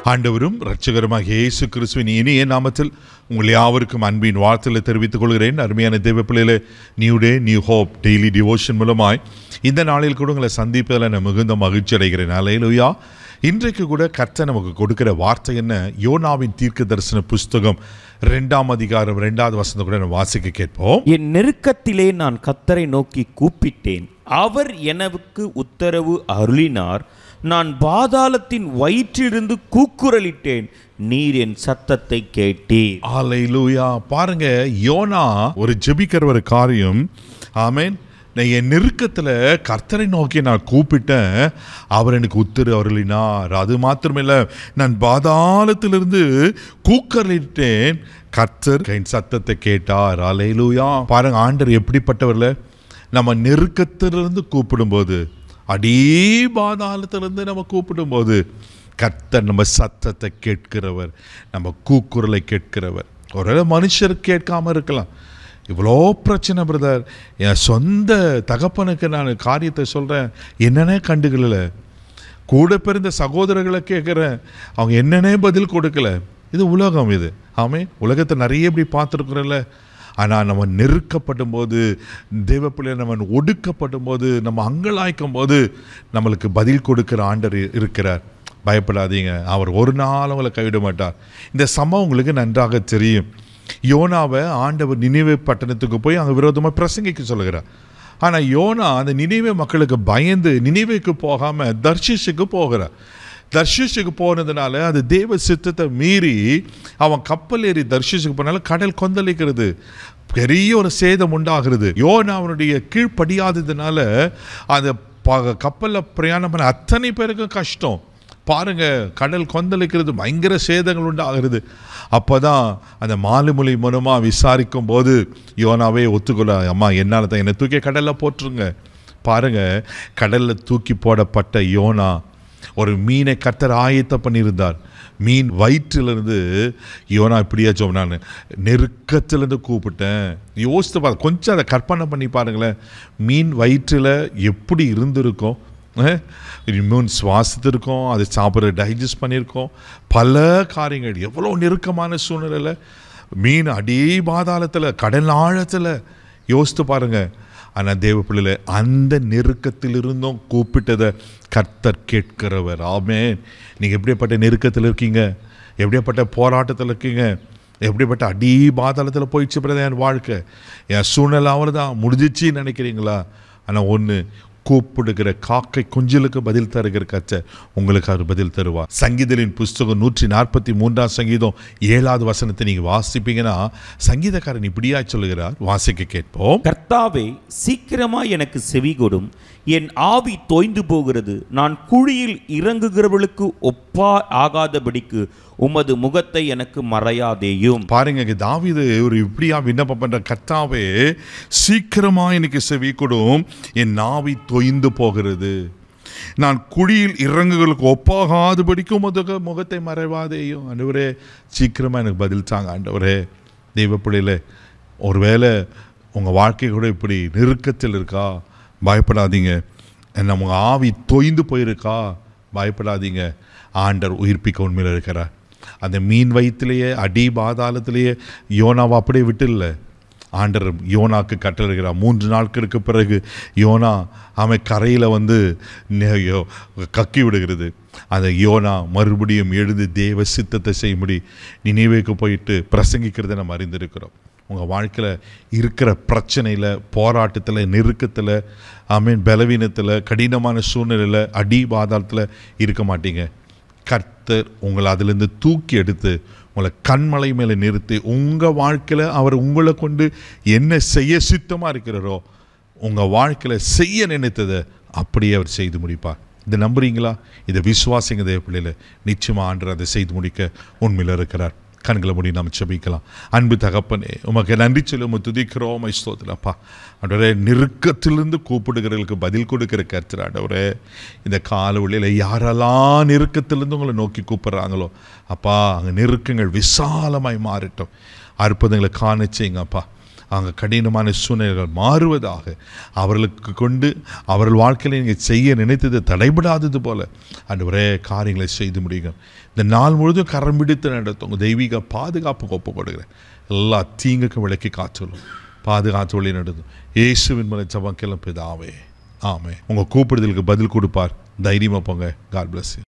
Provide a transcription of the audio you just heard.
ஆண்டவரும் இரட்சகருமாகிய இயேசு கிறிஸ்துவின் இனிய நாமத்தில் உங்கள் யாவருக்கும் அன்பின் வாழ்த்துக்களை தெரிவித்துக் கொள்கிறேன். அருமையான தேவ பிள்ளைகளே, new day new hope daily devotion மூலமாய் இந்த நாளில் கூட உங்களை சந்திப்பதில் நான் மிகுந்த மகிழ்ச்சி அடைகிறேன். அல்லேலூயா. இன்றைக்கு கூட கர்த்தர் நமக்கு கொடுக்கிற வார்த்தை என்ன? யோனாவின் தீர்க்க தரிசன புஸ்தகம் 2ஆம் அதிகாரம் 2வது வசனத்தை கூட நான் வாசிக்க கேட்போம். என் நெருக்கத்திலே நான் கர்த்தரை நோக்கி கூப்பிட்டேன், அவர் எனக்கு உத்தரவு அருளினார். நான் பாதாளத்தின் வயிற்றிலிருந்து கூக்குரலிட்டேன், நீர் என் சத்தத்தை கேட்டீர். அல்லேலூயா. பாருங்க, யோனா ஒரு ஜெபிக்கிற ஒரு காரியம். ஆமென். என் நெருக்கத்தில் கர்த்தரை நோக்கி நான் கூப்பிட்டேன், அவர் எனக்கு உத்தரவு அருளினார். அது மாத்திரமில்ல, நான் பாதாளத்திலிருந்து கூக்குரலிட்டேன், கர்த்தர் என் சத்தத்தை கேட்டார். அல்லேலூயா. பாருங்க, ஆண்டவர் எப்படிப்பட்டவர்ல. நம்ம நெருக்கத்திலிருந்து கூப்பிடும்போது, பாதாளத்திலிருந்து நம்ம கூப்பிடும்போது கர்த்தர் நம்ம சத்தத்தை கேட்கிறவர், நம்ம கூக்குரலை கேட்கிறவர். ஒரு மனுஷர் கேட்காம இருக்கலாம். இவ்வளோ பிரச்சனை பிரதர், என் சொந்த தகப்பனுக்கு நான் காரியத்தை சொல்கிறேன், என்னென்ன கண்டுக்கல. கூட பிறந்த சகோதரர்களை கேட்குறேன், அவங்க என்னென்ன பதில் கொடுக்கல. இது உலகம். இது உலகத்தை நிறைய இப்படி பார்த்துருக்குறோம்ல. ஆனால் நம்ம நெருக்கப்படும் போது, தேவப்பிள்ளை நம்ம ஒடுக்கப்படும் போது, நம்ம அங்கலாய்க்கும் போது நம்மளுக்கு பதில் கொடுக்கிற ஆண்டவர் இருக்கிறார். பயப்படாதீங்க, அவர் ஒரு நாள் அவங்களை கைவிட மாட்டார். இந்த சம்பவம் உங்களுக்கு நன்றாக தெரியும். யோனாவை ஆண்டவர் நினிவே பட்டணத்துக்கு போய் அங்கே விரோதமாக பிரசங்கிக்க சொல்லுகிறார். ஆனால் யோனா அந்த நினிவே மக்களுக்கு பயந்து நினிவேக்கு போகாமல் தர்ஷீஷுக்கு போகிறார். தர்ஷீஷுக்கு போனதுனால அது தேவ சித்தத்தை மீறி அவன் கப்பல் ஏறி தர்ஷீஷுக்கு போனால கடல் கொந்தளிக்கிறது, பெரிய ஒரு சேதம் உண்டாகிறது. யோனா அவனுடைய கீழ்ப்படியாததுனால அந்த கப்பலில் பிரயாணம் பண்ண அத்தனை பேருக்கு கஷ்டம். பாருங்க, கடல் கொந்தளிக்கிறது, பயங்கர சேதங்கள் உண்டாகிறது. அப்போதான் அந்த மாலுமொழி மூலமாக விசாரிக்கும் போது யோனாவே ஒத்துக்கொள்ள, அம்மா என்னால் தான் என்னை தூக்கி கடலில் போட்டுருங்க. பாருங்க, கடலில் தூக்கி போடப்பட்ட யோனா ஒரு மீனை கர்த்தர் ஆயத்தம் பண்ணியிருந்தார். மீன் வயிற்றிலிருந்து யோனா இப்படியா சொன்னான், நெருக்கத்திலேருந்து கூப்பிட்டேன். யோசித்து பாரு, கொஞ்சம் அதை கற்பனை பண்ணி பாருங்களேன். மீன் வயிற்றில் எப்படி இருந்திருக்கும்? இம்யூன் சுவாசித்திருக்கோம், அது சாப்பிட்ற டைஜஸ்ட் பண்ணியிருக்கோம், பல காரியங்கள். எவ்வளோ நெருக்கமான சூழ்நிலையில் மீன் பாதாளத்தில், கடல் ஆழத்தில். யோசித்து பாருங்க. ஆனால் தேவ பிள்ளைல அந்த நெருக்கத்தில் இருந்தும் கூப்பிட்டதை கர்த்தர் கேட்கிறவர். ஆமென். நீங்கள் எப்படிப்பட்ட நெருக்கத்தில் இருக்கீங்க? எப்படிப்பட்ட போராட்டத்தில் இருக்கீங்க? எப்படிப்பட்ட பாதாளத்தில் போயிடுச்சு பிறகு என் வாழ்க்கை, என் சூழ்நிலை அவர் தான் முடிஞ்சிச்சு நினைக்கிறீங்களா? ஆனால் ஒன்று, கூப்பிடுகிற காக்கை குஞ்சிலுக்கு பதில் தருகிற கர்த்தர் உங்களுக்கு அவர் பதில் தருவார். சங்கீதலின் புஸ்தகம் 143ஆம் சங்கீதம் 7வது வசனத்தை நீங்க வாசிப்பீங்கன்னா சங்கீதக்காரன் இப்படியா சொல்லுகிறார், வாசிக்க கேட்போம். கர்த்தாவே, சீக்கிரமாய் எனக்கு செவி கொடும், என் ஆவி தோய்ந்து போகிறது. நான் குழியில் இறங்குகிறவர்களுக்கு ஒப்பா ஆகாதபடிக்கு உமது முகத்தை எனக்கு மறையாதேயும். பாருங்க, தாவீது ஒரு இப்படியா விண்ணப்பம் பண்ற, கர்த்தாவே சீக்கிரமா எனக்கு செவி கொடும், என் ஆவி தோய்ந்து போகிறது. நான் குழியில் இறங்குகளுக்கு ஒப்பாகாதபடிக்கு உமது முகத்தை மறைவாதேயும். ஆண்டவரே, சீக்கிரமா எனக்கு பதில் தாங்க ஆண்டவரே. தெய்வ பிள்ளையில ஒருவேளை உங்க வாழ்க்கை கூட இப்படி நெருக்கத்தில் இருக்கா? பயப்படாதீங்க. நம்ம ஆவி தொய்ந்து போயிருக்கா? பயப்படாதீங்க. ஆண்டவர் உயிர்ப்பிக்க உண்மையில் இருக்கிறார். அந்த மீன் வயிற்றிலேயே பாதாளத்திலேயே யோனாவை அப்படியே விட்டுல. ஆண்டவர் யோனாக்கு கட்டளைகிறார். 3 நாட்களுக்கு பிறகு யோனா அவன் கரையில் வந்து கக்கி விடுகிறது. அந்த யோனா மறுபடியும் எழுந்து தேவ சித்தத்தை செய்யும்படி நினிவேக்கு போயிட்டு பிரசங்கிக்கிறத நம்ம அறிந்திருக்கிறோம். உங்கள் வாழ்க்கையில் இருக்கிற பிரச்சனையில், போராட்டத்தில், நெருக்கத்தில், பலவீனத்தில், கடினமான சூழ்நிலையில், பாதாளத்தில் இருக்க மாட்டீங்க. கர்த்தர் உங்களை அதிலிருந்து தூக்கி எடுத்து உங்களை கண்மலை மேலே நிறுத்தி உங்கள் வாழ்க்கையில் அவர் உங்களை கொண்டு என்ன செய்ய சித்தமாக இருக்கிறாரோ, உங்கள் வாழ்க்கையில் செய்ய நினைத்ததை அப்படியே அவர் செய்து முடிப்பார். இதை நம்புறீங்களா? இதை விசுவாசிங்க தேவ பிள்ளையில. நிச்சயமாக ஆண்டவர் அதை செய்து முடிக்க உண்மையில் இருக்கிறார். கண்களை மூடி நாம் ஜெபிக்கலாம். அன்பு தகப்பனே, உமக்கு நன்றி சொல்லி துதிக்கிறோம். ஸ்தோத்திரப்பா. ஆண்டவரே, நெருக்கத்திலிருந்து கூப்பிடுகிறவர்களுக்கு பதில் கொடுக்கிற கர்த்தர் ஆண்டவரே, இந்த காலவெளியில் யாரெல்லாம் நெருக்கத்திலிருந்து உங்களை நோக்கி கூப்பிட்றாங்களோ அப்பா, அங்கே நெருக்கங்கள் விசாலமாய் மாறட்டும். அற்புதங்களை காண செய்யுங்க அப்பா. அங்கே கடினமான சூழ்நிலைகள் மாறுவதாக, அவர்களுக்கு கொண்டு அவர்கள் வாழ்க்கையில் நீங்கள் செய்ய நினைத்தது தடைபடாதது போல ஆண்டவரே காரியங்களை செய்து முடியுங்க. இந்த நாள் முழுதும் கரம் பிடித்து நடத்தும் உங்கள் தெய்வீக பாதுகாப்புக்கு ஒப்பு கொடுக்குறேன். எல்லா தீங்குக்கும் விலக்கி காத்துள்ளும், பாதுகாத்து வழி நடத்தும். இயேசுவின் மேலே ஜெபம் கேளும் பிதாவே, ஆமென். உங்கள் கூப்பிடுதலுக்கு பதில் கொடுப்பார். தைரியமாக போங்க. God bless you.